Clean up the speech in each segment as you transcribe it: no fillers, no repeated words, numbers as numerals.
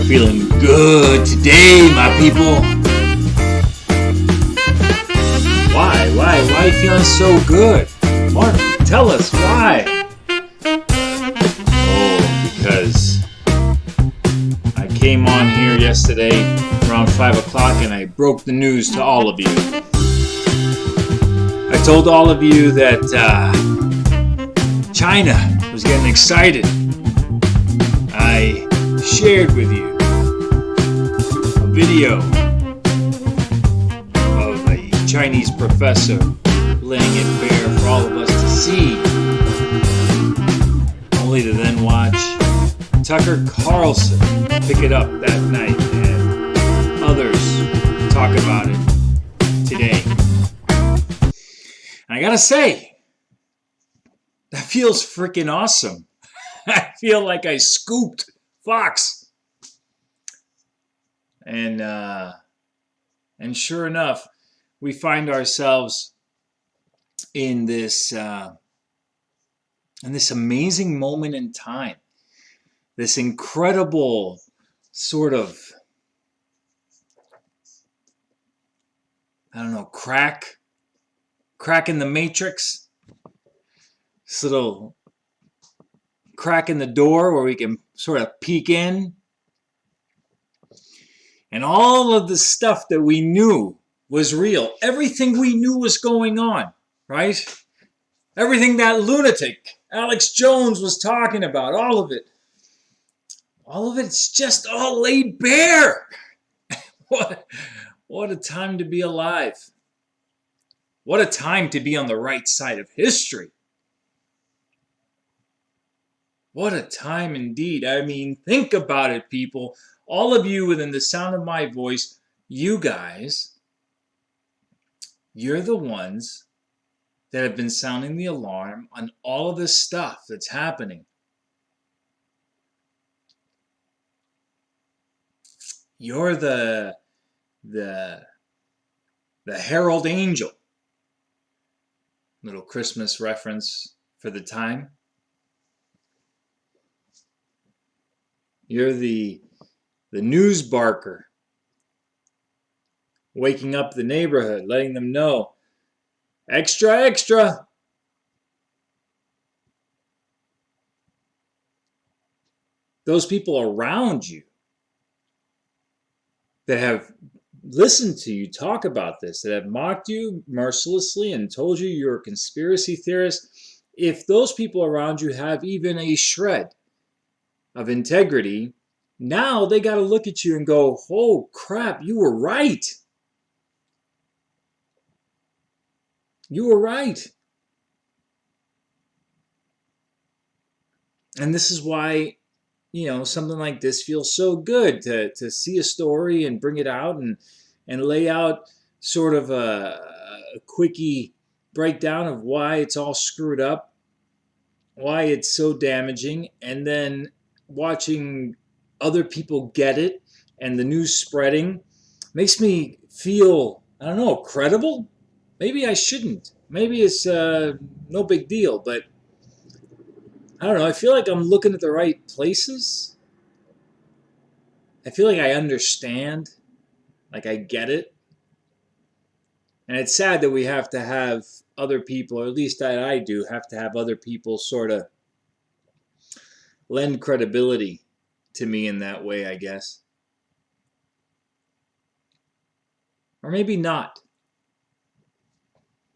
Feeling good today, my people. Why are you feeling so good? Mark, tell us why. Oh, because I came on here yesterday around 5 o'clock and I broke the news to all of you. I told all of you that China was getting excited. I shared with you a video of a Chinese professor laying it bare for all of us to see, only to then watch Tucker Carlson pick it up that night and others talk about it today. And I gotta say, that feels freaking awesome. I feel like I scooped Fox. And sure enough, we find ourselves in this amazing moment in time. This incredible sort of, I don't know, crack in the matrix. This little crack in the door where we can sort of peek in. And all of the stuff that we knew was real. Everything we knew was going on, right? Everything that lunatic Alex Jones was talking about, all of it. All of it's just all laid bare. What a time to be alive. What a time to be on the right side of history. What a time indeed. I mean, think about it, people. All of you within the sound of my voice, you guys, you're the ones that have been sounding the alarm on all of this stuff that's happening. You're the herald angel. Little Christmas reference for the time. You're the news barker, waking up the neighborhood, letting them know, extra, extra. Those people around you that have listened to you talk about this, that have mocked you mercilessly and told you you're a conspiracy theorist, if those people around you have even a shred of integrity, now they got to look at you and go, oh crap, you were right. You were right. And this is why, something like this feels so good to see a story and bring it out and lay out sort of a quickie breakdown of why it's all screwed up, why it's so damaging, and then watching other people get it and the news spreading makes me feel, I don't know, credible? Maybe I shouldn't. Maybe it's no big deal, but I don't know. I feel like I'm looking at the right places. I feel like I understand, like I get it. And it's sad that we have to have other people, or at least that I do, have to have other people sort of lend credibility to me in that way, I guess. Or maybe not.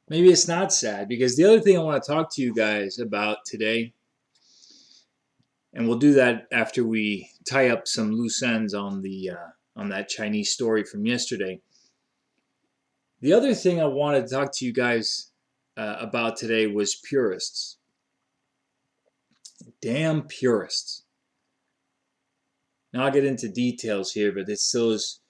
Maybe it's not sad, because the other thing I want to talk to you guys about today, and we'll do that after we tie up some loose ends on the on that Chinese story from yesterday, The other thing I wanted to talk to you guys about today was purists. Damn purists. Now I'll get into details here, but it's those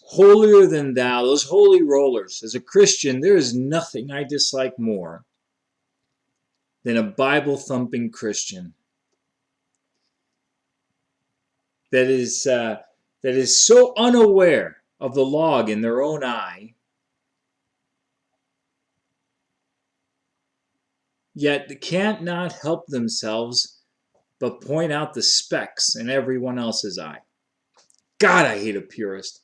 holier than thou, those holy rollers. As a Christian, there is nothing I dislike more than a Bible thumping Christian that is so unaware of the log in their own eye, yet can't not help themselves but point out the specks in everyone else's eye. God, I hate a purist.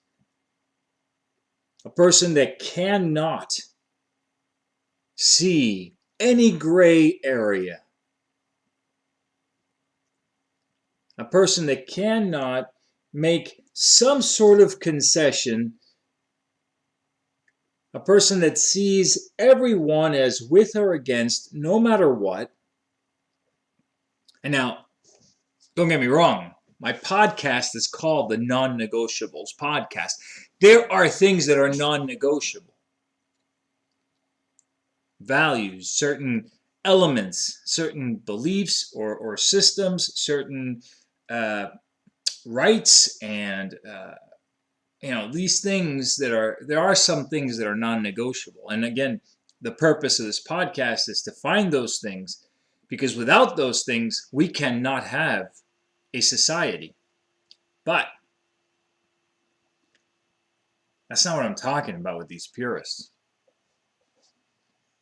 A person that cannot see any gray area. A person that cannot make some sort of concession. A person that sees everyone as with or against, no matter what. And now, don't get me wrong, my podcast is called the Non-negotiables podcast. There are things that are non-negotiable. Values, certain elements, certain beliefs or systems, certain rights, and these things there are some things that are non-negotiable. And again, the purpose of this podcast is to find those things, because without those things, we cannot have a society. But that's not what I'm talking about with these purists.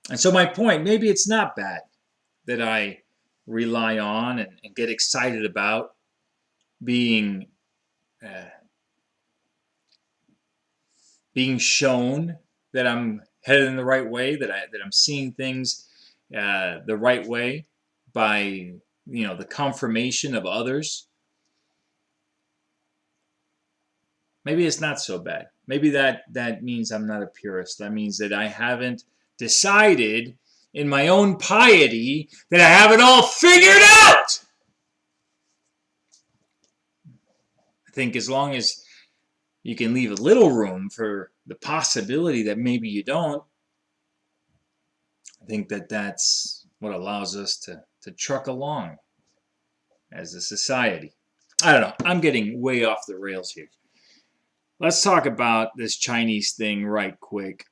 And so my point, maybe it's not bad that I rely on and get excited about being shown that I'm headed in the right way, that I'm seeing things the right way by the confirmation of others. Maybe it's not so bad. Maybe that means I'm not a purist. That means that I haven't decided in my own piety that I have it all figured out. I think as long as you can leave a little room for the possibility that maybe you don't, I think that's what allows us to truck along as a society. I don't know. I'm getting way off the rails here. Let's talk about this Chinese thing right quick,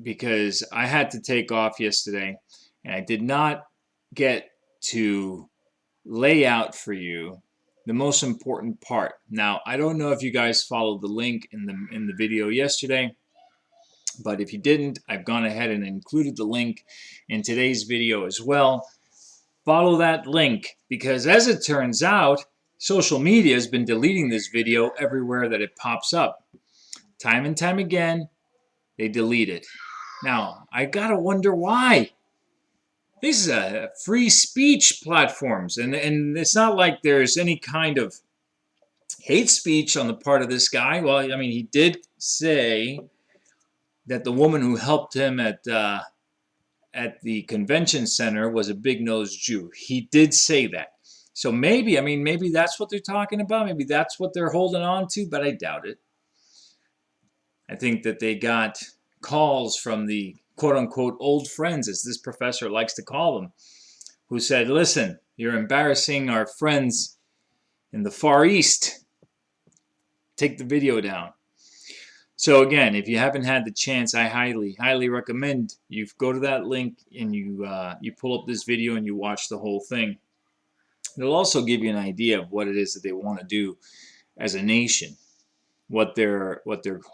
because I had to take off yesterday, and I did not get to lay out for you the most important part. Now, I don't know if you guys followed the link in the video yesterday, but if you didn't, I've gone ahead and included the link in today's video as well. Follow that link, because as it turns out, social media has been deleting this video everywhere that it pops up. Time and time again, they delete it. Now, I gotta wonder why. These are free speech platforms, and it's not like there's any kind of hate speech on the part of this guy. Well, I mean, he did say that the woman who helped him at the convention center was a big-nosed Jew. He did say that. So maybe that's what they're talking about. Maybe that's what they're holding on to, but I doubt it. I think that they got calls from the quote-unquote old friends, as this professor likes to call them, who said, listen, you're embarrassing our friends in the Far East. Take the video down. So again, if you haven't had the chance, I highly, highly recommend you go to that link and you pull up this video and you watch the whole thing. It'll also give you an idea of what it is that they want to do as a nation, what their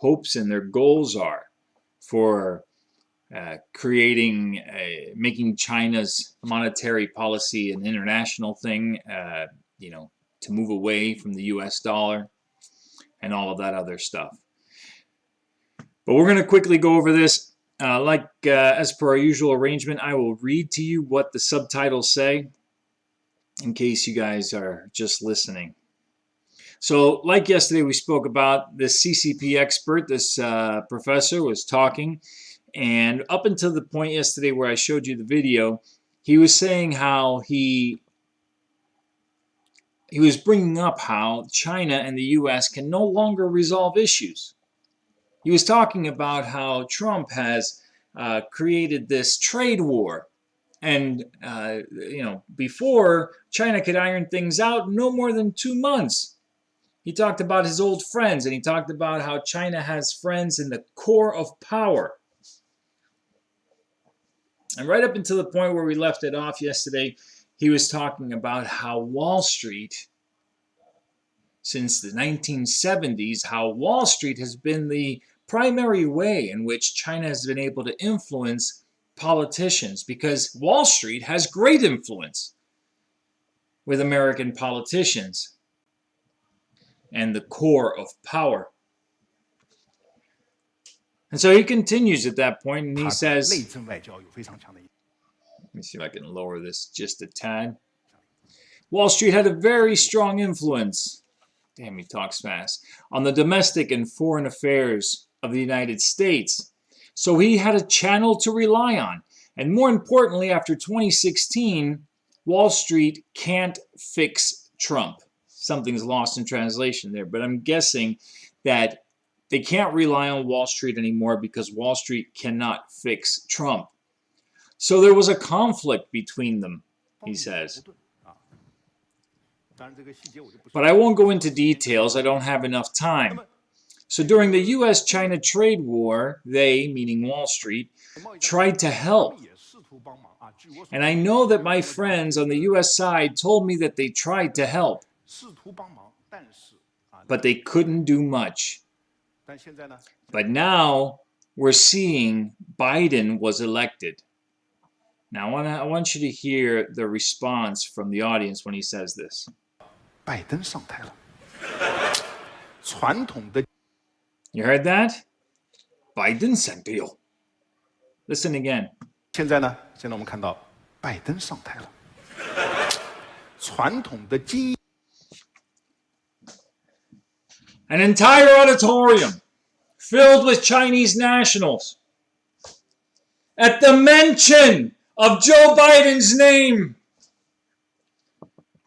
hopes and their goals are for making China's monetary policy an international thing, to move away from the US dollar and all of that other stuff. But we're going to quickly go over this. As per our usual arrangement, I will read to you what the subtitles say in case you guys are just listening. So, like yesterday, we spoke about this CCP expert, this professor was talking, and up until the point yesterday where I showed you the video, he was saying how he was bringing up how China and the US can no longer resolve issues. He was talking about how Trump has created this trade war. And, before China could iron things out, no more than 2 months. He talked about his old friends, and he talked about how China has friends in the core of power. And right up until the point where we left it off yesterday, he was talking about how Wall Street, since the 1970s, how Wall Street has been the primary way in which China has been able to influence politicians, because Wall Street has great influence with American politicians and the core of power. And so he continues at that point, and he says, let me see if I can lower this just a tad. Wall Street had a very strong influence, damn, he talks fast, on the domestic and foreign affairs of the United States. So he had a channel to rely on. And more importantly, after 2016, Wall Street can't fix Trump. Something's lost in translation there, but I'm guessing that they can't rely on Wall Street anymore because Wall Street cannot fix Trump. So there was a conflict between them, he says. But I won't go into details. I don't have enough time. So during the U.S.-China trade war, they, meaning Wall Street, tried to help. And I know that my friends on the U.S. side told me that they tried to help, but they couldn't do much. But now we're seeing Biden was elected. Now I want you to hear the response from the audience when he says this. You heard that? Biden 上台了. Listen again. 现在我们看到拜登上台了。传统的精英 An entire auditorium filled with Chinese nationals at the mention of Joe Biden's name.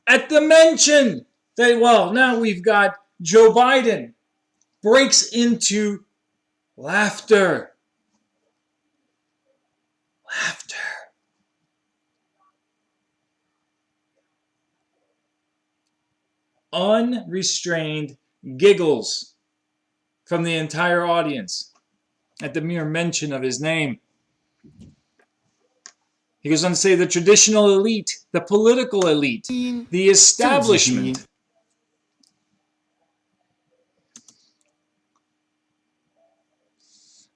At the mention that, well, now we've got Joe Biden, breaks into laughter. Laughter. Unrestrained giggles from the entire audience at the mere mention of his name. He goes on to say the traditional elite, the political elite, the establishment.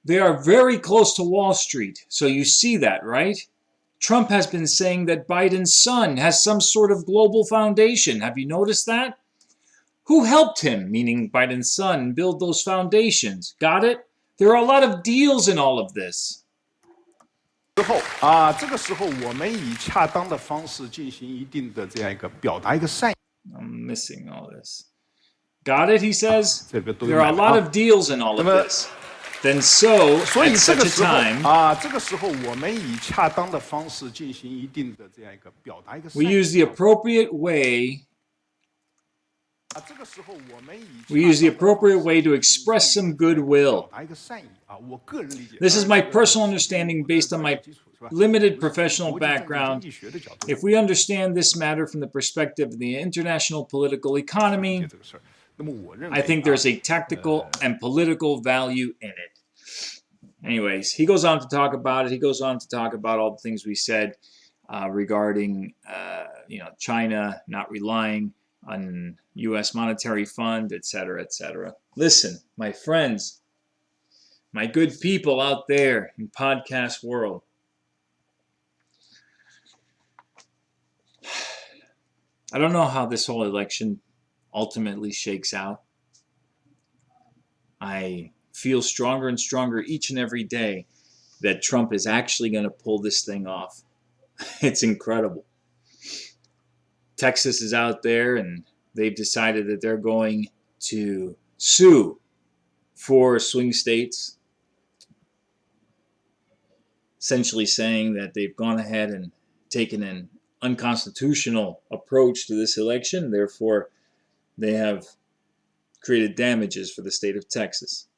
They are very close to Wall Street, so you see that, right? Trump has been saying that Biden's son has some sort of global foundation. Have you noticed that? Who helped him, meaning Biden's son, build those foundations? Got it? There are a lot of deals in all of this. 之后这个时候我们以恰当的方式进行一定的这样一个表达一个善意。 I'm missing all this. Got it, he says? There are a lot of deals in all of this. Then so, at such a time, 这个时候我们以恰当的方式进行一定的这样一个表达一个善意。 we use the appropriate way to express some goodwill. This is my personal understanding based on my limited professional background. If we understand this matter from the perspective of the international political economy, I think there's a tactical and political value in it. Anyways, he goes on to talk about it. He goes on to talk about all the things we said regarding China not relying on U.S. monetary fund, etc., etc. Listen, my friends, my good people out there in podcast world, I don't know how this whole election ultimately shakes out. I feel stronger and stronger each and every day that Trump is actually going to pull this thing off. It's incredible. Texas is out there and they've decided that they're going to sue 4 swing states, essentially saying that they've gone ahead and taken an unconstitutional approach to this election. Therefore, they have created damages for the state of Texas.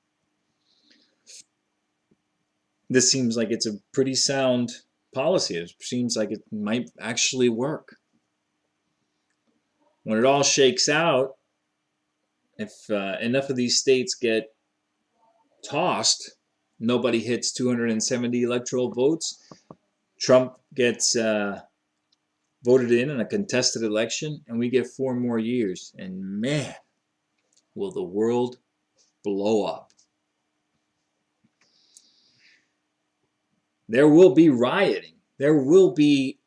this seems like it's a pretty sound policy. It seems like it might actually work. When it all shakes out, if enough of these states get tossed, nobody hits 270 electoral votes, Trump gets voted in a contested election, and we get 4 more years. And man, will the world blow up. There will be rioting. There will be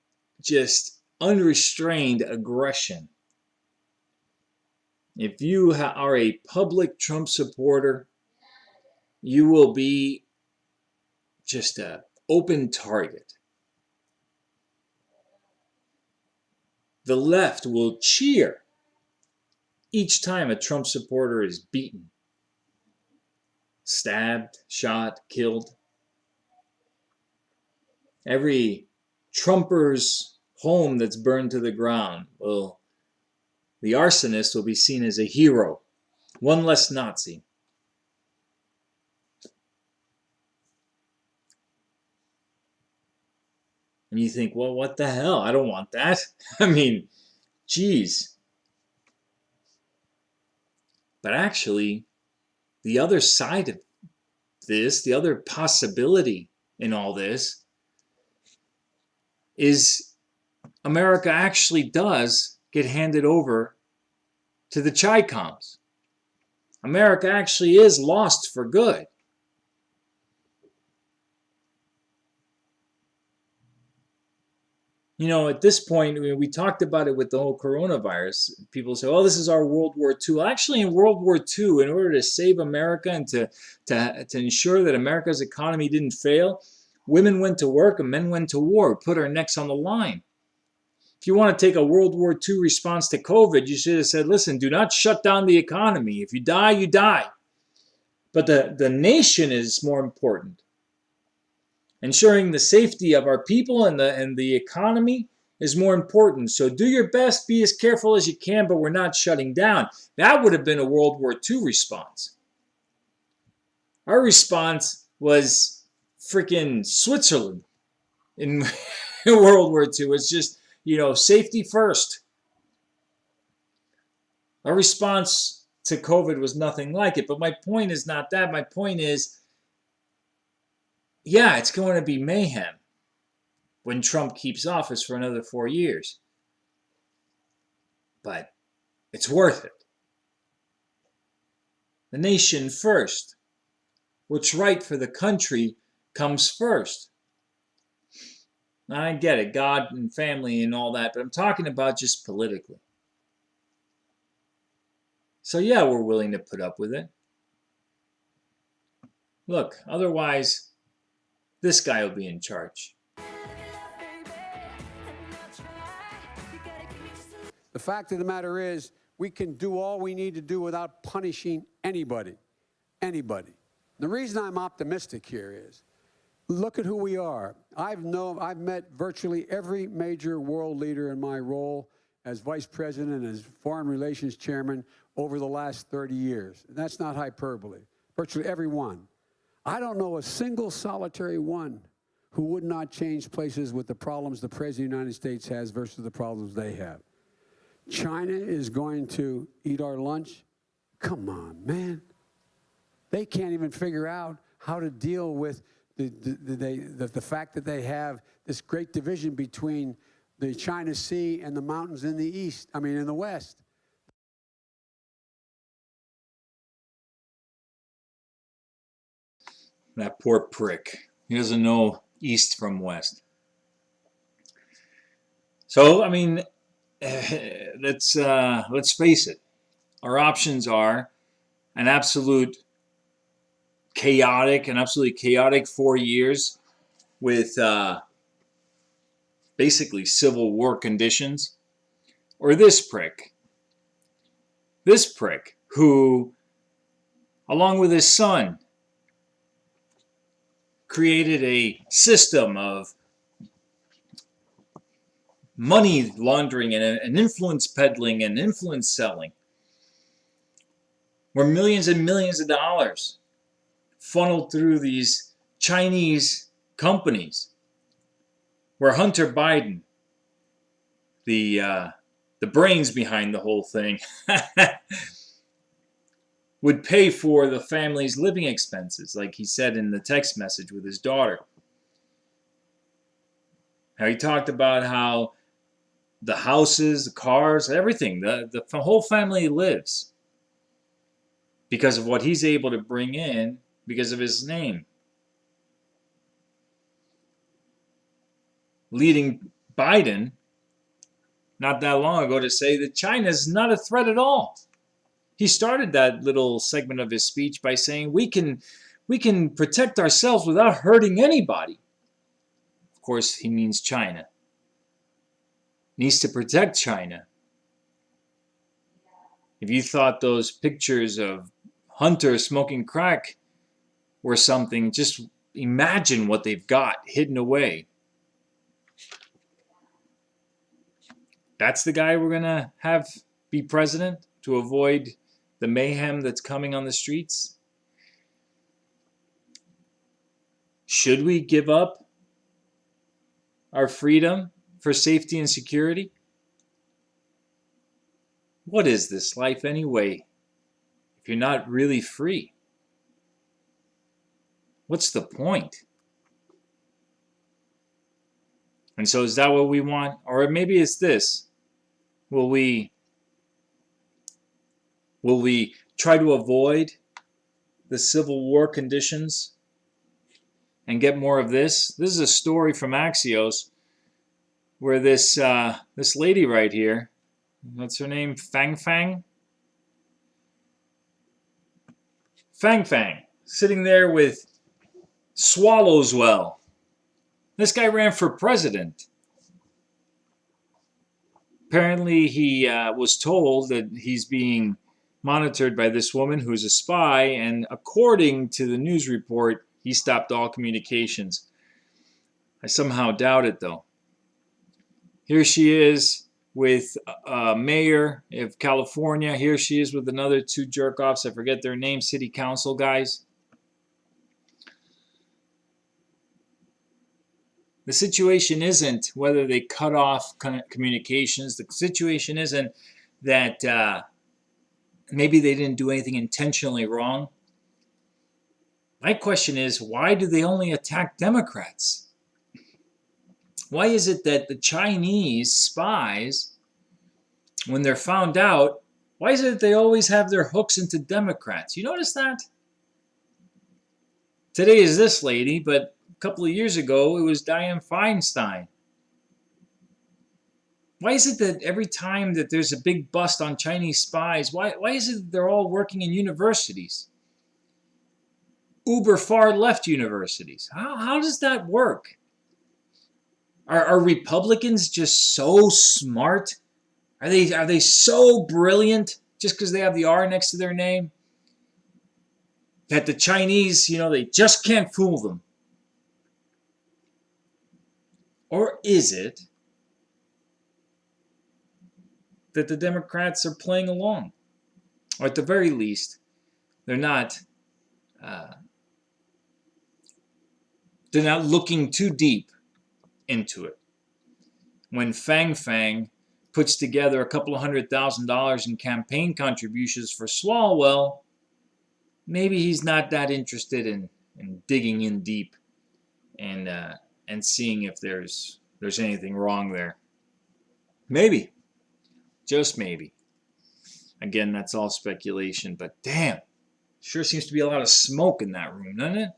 just unrestrained aggression. If you are a public Trump supporter, you will be just an open target. The left will cheer each time a Trump supporter is beaten, stabbed, shot, killed. Every Trumper's home that's burned to the ground, well, the arsonist will be seen as a hero. One less Nazi. And you think, well, what the hell? I don't want that. I mean, geez. But actually, the other side of this, the other possibility in all this, is America actually does get handed over to the Chi-Coms. America actually is lost for good. You know, at this point, we talked about it with the whole coronavirus. People say, oh, this is our World War II. Well, actually, in World War II, in order to save America and to ensure that America's economy didn't fail, women went to work and men went to war, put our necks on the line. If you want to take a World War II response to COVID, you should have said, listen, do not shut down the economy. If you die, you die. But the nation is more important. Ensuring the safety of our people and the economy is more important. So do your best, be as careful as you can, but we're not shutting down. That would have been a World War II response. Our response was freaking Switzerland in World War II. It's just, you know, safety first. Our response to COVID was nothing like it. But my point is not that. My point is, yeah, it's going to be mayhem when Trump keeps office for another 4 years. But it's worth it. The nation first. What's right for the country comes first. Now, I get it, God and family and all that, but I'm talking about just politically. So yeah, we're willing to put up with it. Look, otherwise, this guy will be in charge. The fact of the matter is, we can do all we need to do without punishing anybody. Anybody. The reason I'm optimistic here is, look at who we are. I've met virtually every major world leader in my role as vice president and as foreign relations chairman over the last 30 years. And that's not hyperbole. Virtually every one. I don't know a single solitary one who would not change places with the problems the President of the United States has versus the problems they have. China is going to eat our lunch? Come on, man. They can't even figure out how to deal with the fact that they have this great division between the China Sea and the mountains in the west. That poor prick. He doesn't know east from west. So, I mean, let's face it. Our options are an absolutely chaotic 4 years with basically civil war conditions, or this prick who, along with his son, created a system of money laundering and influence peddling and influence selling, where millions and millions of dollars funneled through these Chinese companies where Hunter Biden, the brains behind the whole thing, would pay for the family's living expenses, like he said in the text message with his daughter. How he talked about how the houses, the cars, everything, the whole family lives because of what he's able to bring in because of his name. Leading Biden not that long ago to say that China is not a threat at all. He started that little segment of his speech by saying we can protect ourselves without hurting anybody. Of course, he means China. Needs to protect China. If you thought those pictures of Hunter smoking crack were something, just imagine what they've got hidden away. That's the guy we're going to have be president to avoid the mayhem that's coming on the streets? Should we give up our freedom for safety and security? What is this life anyway if you're not really free? What's the point? And so is that what we want? Or maybe it's this. Will we try to avoid the Civil War conditions and get more of this? This is a story from Axios where this lady right here, what's her name? Fang Fang? Fang Fang, sitting there with Swallowswell. This guy ran for president. Apparently he was told that he's being monitored by this woman who's a spy, and according to the news report, he stopped all communications. I somehow doubt it, though. Here she is with a mayor of California. Here she is with another two jerk-offs. I forget their names, city council guys. The situation isn't whether they cut off communications. The situation isn't that maybe they didn't do anything intentionally wrong. My question is, why do they only attack Democrats? Why is it that the Chinese spies, when they're found out, why is it that they always have their hooks into Democrats? You notice that? Today is this lady, but a couple of years ago, it was Dianne Feinstein. Why is it that every time that there's a big bust on Chinese spies, why is it that they're all working in universities? Uber far left universities. How does that work? Are Republicans just so smart? Are they so brilliant just because they have the R next to their name? That the Chinese, they just can't fool them. Or is it that the Democrats are playing along? Or at the very least, they're not looking too deep into it. When Fang Fang puts together a couple of $100,000 in campaign contributions for Swalwell, maybe he's not that interested in digging in deep and seeing if there's anything wrong there. Maybe. Just maybe. Again, that's all speculation, but damn, sure seems to be a lot of smoke in that room, doesn't it?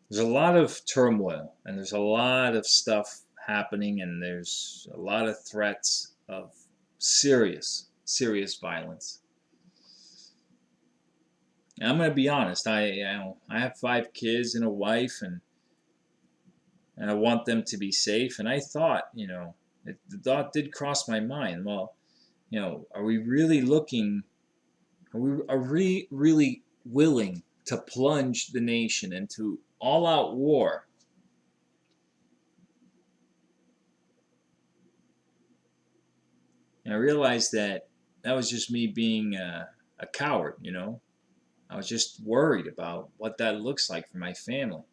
There's a lot of turmoil, and there's a lot of stuff happening, and there's a lot of threats of serious violence. And I'm going to be honest. I have 5 kids and a wife, and I want them to be safe. And I thought, the thought did cross my mind. Well, are we really looking? Are we really willing to plunge the nation into all-out war? And I realized that was just me being a a coward, you know. I was just worried about what that looks like for my family.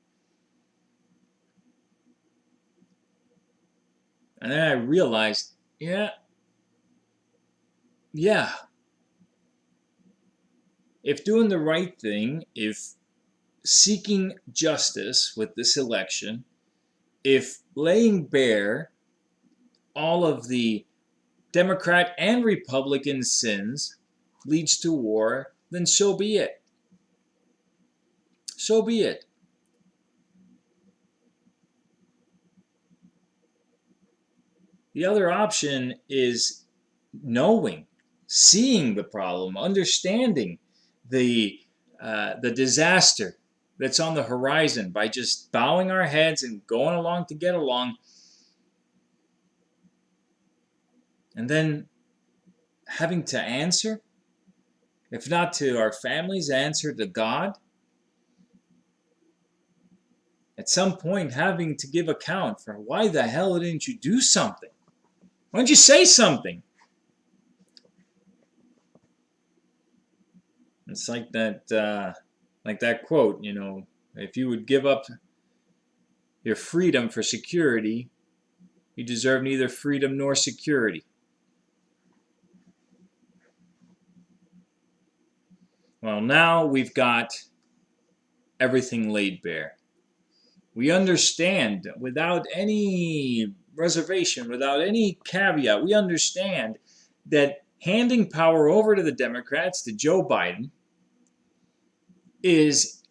And then I realized, yeah, if doing the right thing, if seeking justice with this election, if laying bare all of the Democrat and Republican sins leads to war, then so be it. So be it. The other option is knowing, seeing the problem, understanding the disaster that's on the horizon by just bowing our heads and going along to get along, and then having to answer, if not to our families, answer to God. At some point, having to give account for why the hell didn't you do something? Why don't you say something? It's like that quote, you know, if you would give up your freedom for security, you deserve neither freedom nor security. Well, now we've got everything laid bare. We understand without any reservation, without any caveat, we understand that handing power over to the Democrats, to Joe Biden, is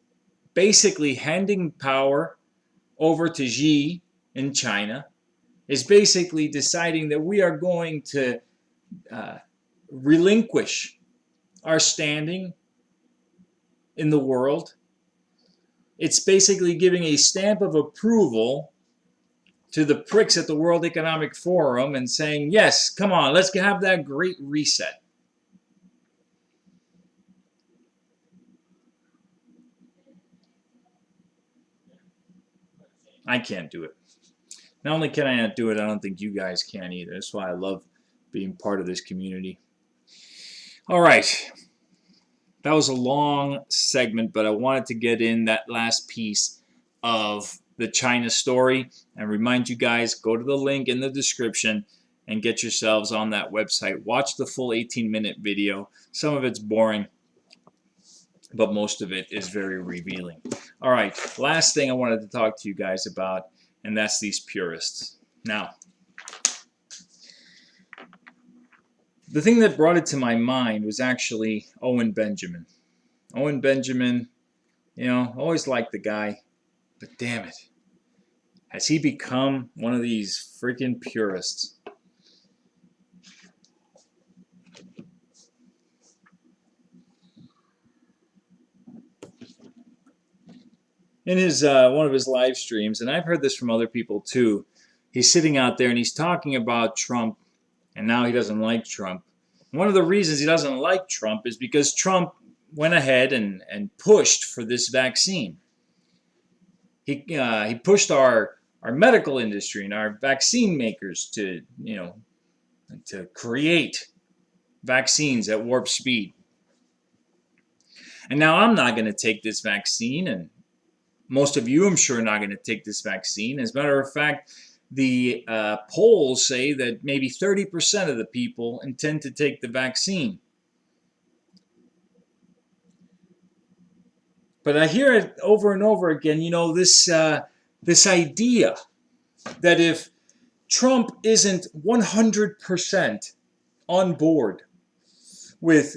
basically handing power over to Xi in China, is basically deciding that we are going to relinquish our standing in the world. It's basically giving a stamp of approval to the pricks at the World Economic Forum and saying, yes, come on, let's have that great reset. I can't do it. Not only can I not do it, I don't think you guys can either. That's why I love being part of this community. All right. That was a long segment, but I wanted to get in that last piece of the China story and remind you guys, go to the link in the description and get yourselves on that website. Watch the full 18-minute video. Some of it's boring, but most of it is very revealing. All right, last thing I wanted to talk to you guys about, and that's these purists. Now, the thing that brought it to my mind was actually Owen Benjamin. Owen Benjamin, you know, always liked the guy, but damn it, has he become one of these freaking purists? In his one of his live streams, and I've heard this from other people too, he's sitting out there and he's talking about Trump, and now he doesn't like Trump. One of the reasons he doesn't like Trump is because Trump went ahead and pushed for this vaccine. He pushed our medical industry and our vaccine makers to, you know, to create vaccines at warp speed. And now I'm not going to take this vaccine, and most of you, I'm sure, are not going to take this vaccine. As a matter of fact, the polls say that maybe 30% of the people intend to take the vaccine. But I hear it over and over again, you know, this idea that if Trump isn't 100% on board with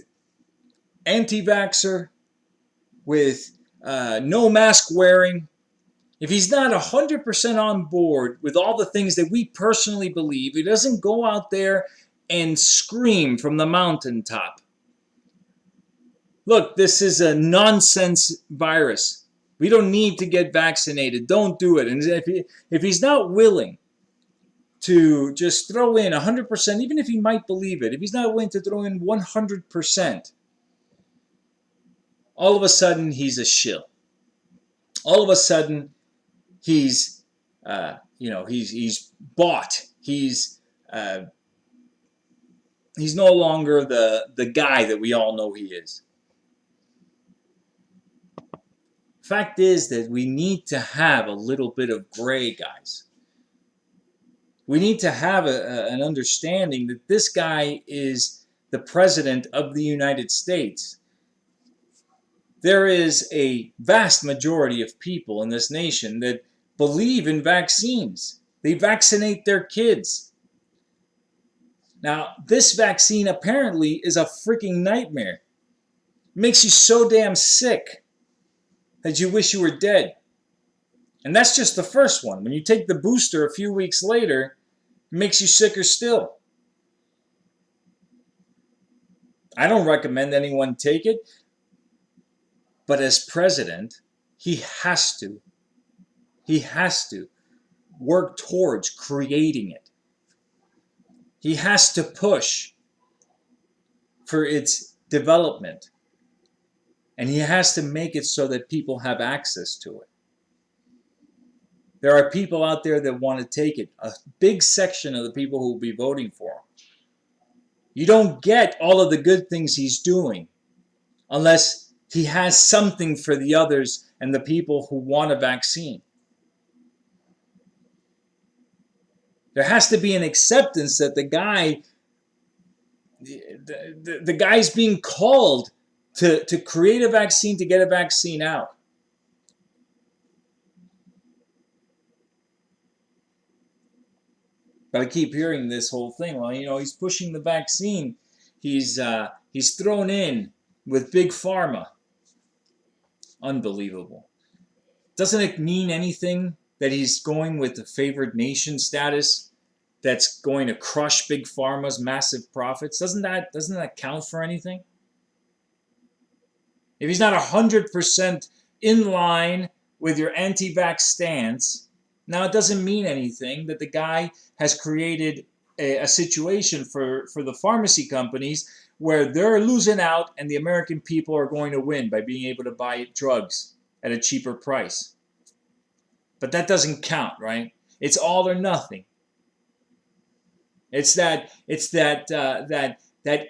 anti-vaxxer, with no mask wearing, if he's not 100% on board with all the things that we personally believe, he doesn't go out there and scream from the mountaintop, look, this is a nonsense virus. We don't need to get vaccinated. Don't do it. And if he's not willing to just throw in 100%, even if he might believe it, if he's not willing to throw in 100%, all of a sudden he's a shill. All of a sudden he's, he's bought. He's He's no longer the guy that we all know he is. Fact is that we need to have a little bit of gray, guys. We need to have an understanding that this guy is the president of the United States. There is a vast majority of people in this nation that believe in vaccines. They vaccinate their kids. Now, this vaccine apparently is a freaking nightmare. It makes you so damn sick that you wish you were dead. And that's just the first one. When you take the booster a few weeks later, it makes you sicker still. I don't recommend anyone take it, but as president, he has to work towards creating it. He has to push for its development. And he has to make it so that people have access to it. There are people out there that want to take it. A big section of the people who will be voting for him. You don't get all of the good things he's doing unless he has something for the others and the people who want a vaccine. There has to be an acceptance that the guy's being called to create a vaccine, to get a vaccine out. But I keep hearing this whole thing. Well, you know, he's pushing the vaccine. He's thrown in with big pharma. Unbelievable. Doesn't it mean anything that he's going with the favored nation status that's going to crush big pharma's massive profits? Doesn't that count for anything? If he's not 100% in line with your anti-vax stance, now it doesn't mean anything that the guy has created a situation for the pharmacy companies where they're losing out and the American people are going to win by being able to buy drugs at a cheaper price. But that doesn't count, right? It's all or nothing. It's that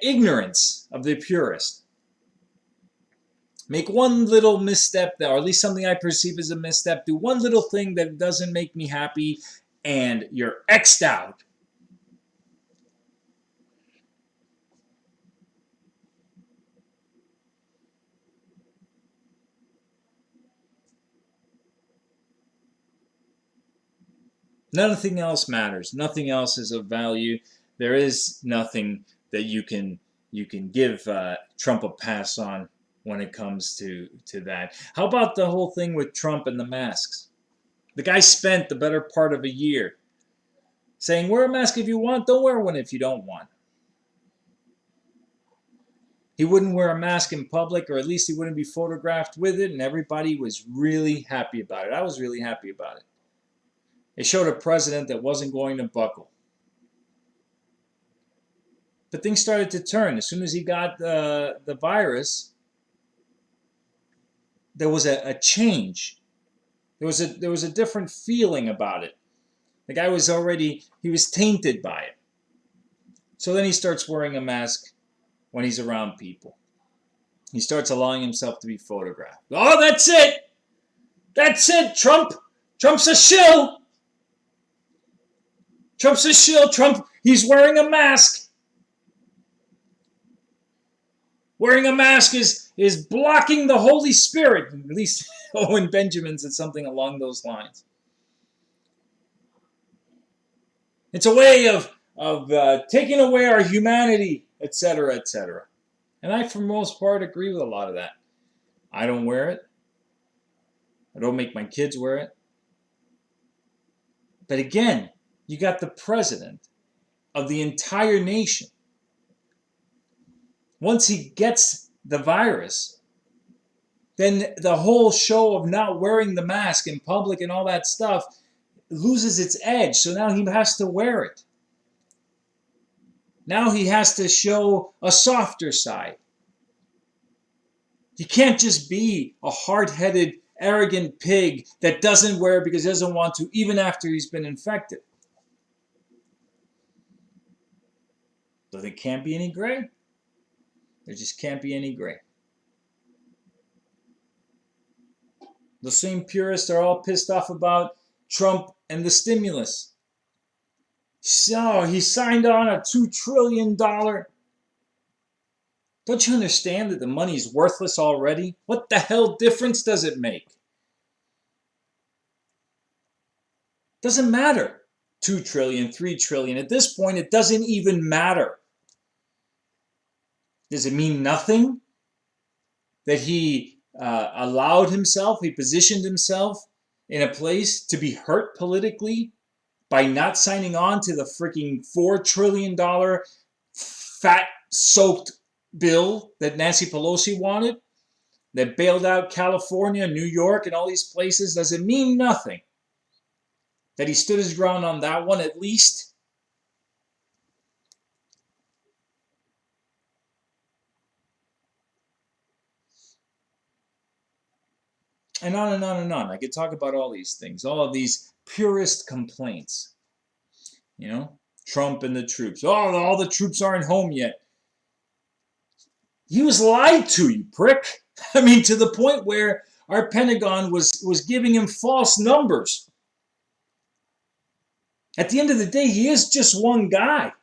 ignorance of the purist. Make one little misstep, or at least something I perceive as a misstep. Do one little thing that doesn't make me happy, and you're X'd out. Nothing else matters. Nothing else is of value. There is nothing that you can give Trump a pass on when it comes to that. How about the whole thing with Trump and the masks? The guy spent the better part of a year saying, wear a mask if you want, don't wear one if you don't want. He wouldn't wear a mask in public, or at least he wouldn't be photographed with it, and everybody was really happy about it. I was really happy about it. It showed a president that wasn't going to buckle. But things started to turn. As soon as he got the virus, there was a change. There was a different feeling about it. The guy was tainted by it. So then he starts wearing a mask when he's around people. He starts allowing himself to be photographed. Oh, that's it! That's it, Trump! Trump's a shill! Trump's a shill. Trump, he's wearing a mask. Wearing a mask is blocking the Holy Spirit. At least Owen Benjamin said something along those lines. It's a way of taking away our humanity, etc., etc. And I, for the most part, agree with a lot of that. I don't wear it. I don't make my kids wear it. But again, you got the president of the entire nation. Once he gets the virus, then the whole show of not wearing the mask in public and all that stuff loses its edge. So now he has to wear it. Now he has to show a softer side. He can't just be a hard-headed, arrogant pig that doesn't wear it because he doesn't want to, even after he's been infected. There can't be any gray. There just can't be any gray. The same purists are all pissed off about Trump and the stimulus. So he signed on a $2 trillion. Don't you understand that the money's worthless already? What the hell difference does it make? Doesn't matter. 2 trillion, 3 trillion. At this point, it doesn't even matter. Does it mean nothing that he allowed himself, he positioned himself in a place to be hurt politically by not signing on to the freaking $4 trillion fat-soaked bill that Nancy Pelosi wanted, that bailed out California, New York, and all these places? Does it mean nothing that he stood his ground on that one at least? And on and on and on. I could talk about all these things, all of these purist complaints. You know, Trump and the troops. Oh, all the troops aren't home yet. He was lied to, you prick. I mean, to the point where our Pentagon was giving him false numbers. At the end of the day, he is just one guy.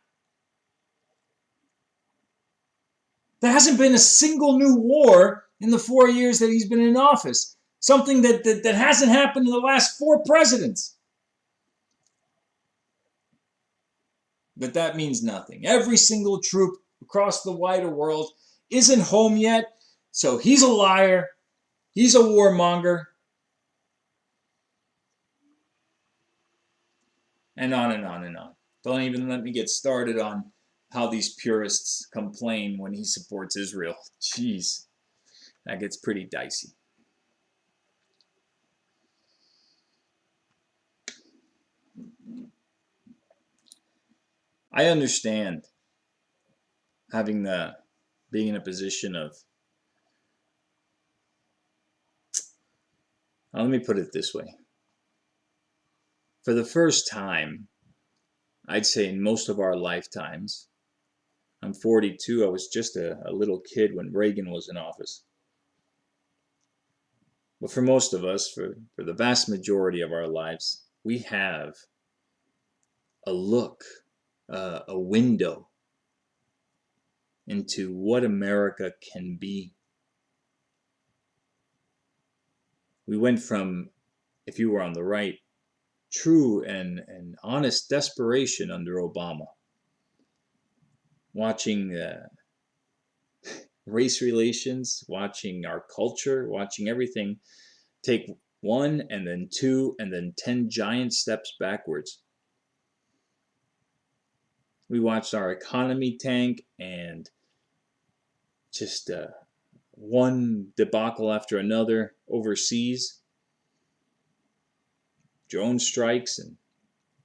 There hasn't been a single new war in the 4 years that he's been in office. Something that hasn't happened in the last 4 presidents. But that means nothing. Every single troop across the wider world isn't home yet, so he's a liar. He's a warmonger. And on and on and on. Don't even let me get started on how these purists complain when he supports Israel. Jeez, that gets pretty dicey. I understand being in a position of, let me put it this way. For the first time, I'd say in most of our lifetimes, I'm 42, I was just a little kid when Reagan was in office. But for most of us, for the vast majority of our lives, we have a look, a window into what America can be. We went from, if you were on the right, true and honest desperation under Obama, watching race relations, watching our culture, watching everything take 1 and then 2 and then 10 giant steps backwards. We watched our economy tank and just one debacle after another overseas. Drone strikes and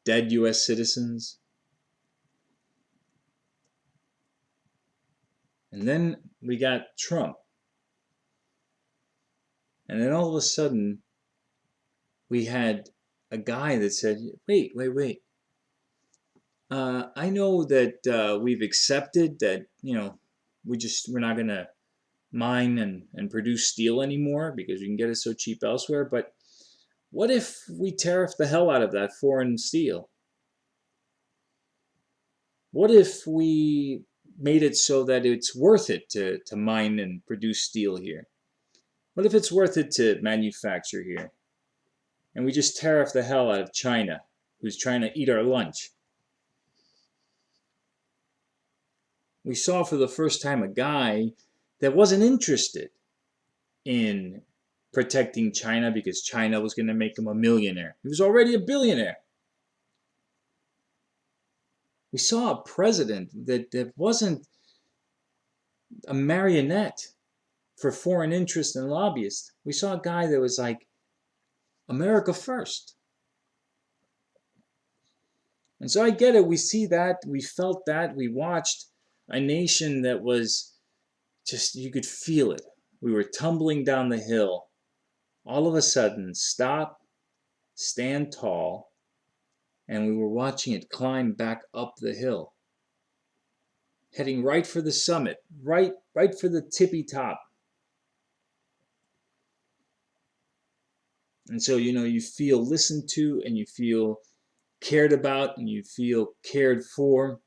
dead U.S. citizens. And then we got Trump. And then all of a sudden, we had a guy that said, wait. I know that we've accepted that, we're not going to mine and produce steel anymore because we can get it so cheap elsewhere. But what if we tariff the hell out of that foreign steel? What if we made it so that it's worth it to mine and produce steel here? What if it's worth it to manufacture here? And we just tariff the hell out of China, who's trying to eat our lunch. We saw for the first time a guy that wasn't interested in protecting China because China was going to make him a millionaire. He was already a billionaire. We saw a president that wasn't a marionette for foreign interests and lobbyists. We saw a guy that was like, America first. And so I get it. We see that. We felt that. We watched a nation that was just, you could feel it. We were tumbling down the hill. All of a sudden, stop, stand tall, and we were watching it climb back up the hill. heading right for the summit, right for the tippy top. And so, you feel listened to, and you feel cared about, and you feel cared for.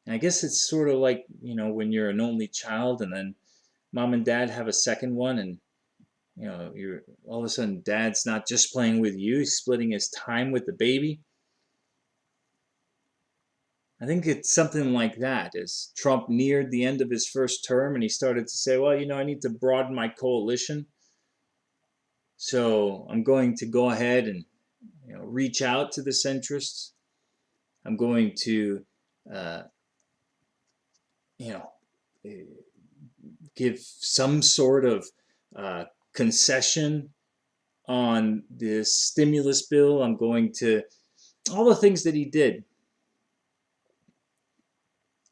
And I guess it's sort of like, when you're an only child and then mom and dad have a second one, and you're all of a sudden dad's not just playing with you, he's splitting his time with the baby. I think it's something like that as Trump neared the end of his first term and he started to say, well, I need to broaden my coalition. So I'm going to go ahead and reach out to the centrists. I'm going to give some sort of concession on this stimulus bill. I'm going to all the things that he did.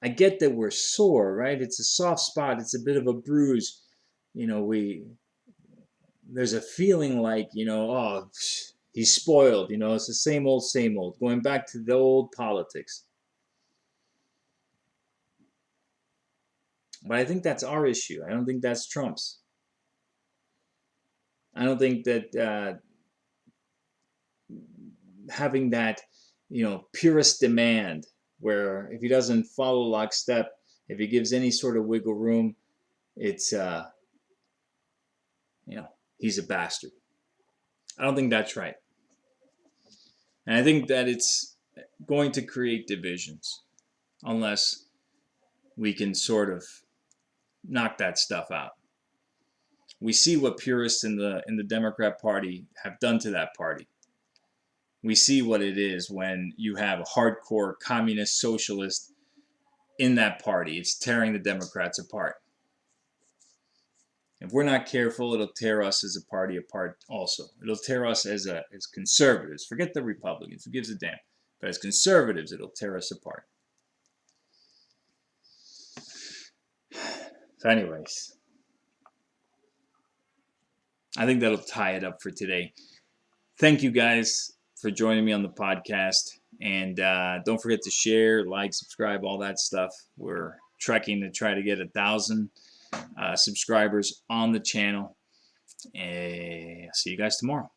I get that we're sore, right? It's a soft spot. It's a bit of a bruise. There's a feeling like, oh, he's spoiled. It's the same old, going back to the old politics. But I think that's our issue. I don't think that's Trump's. I don't think that having that, purist demand where if he doesn't follow lockstep, if he gives any sort of wiggle room, it's, he's a bastard. I don't think that's right. And I think that it's going to create divisions unless we can sort of knock that stuff out. We see what purists in the Democrat Party have done to that party. We see what it is when you have a hardcore communist socialist in that party. It's tearing the Democrats apart. If we're not careful, it'll tear us as a party apart also. It'll tear us as conservatives. Forget the Republicans. Who gives a damn? But as conservatives, it'll tear us apart. So anyways, I think that'll tie it up for today. Thank you guys for joining me on the podcast. And don't forget to share, like, subscribe, all that stuff. We're trekking to try to get 1,000 subscribers on the channel. I'll see you guys tomorrow.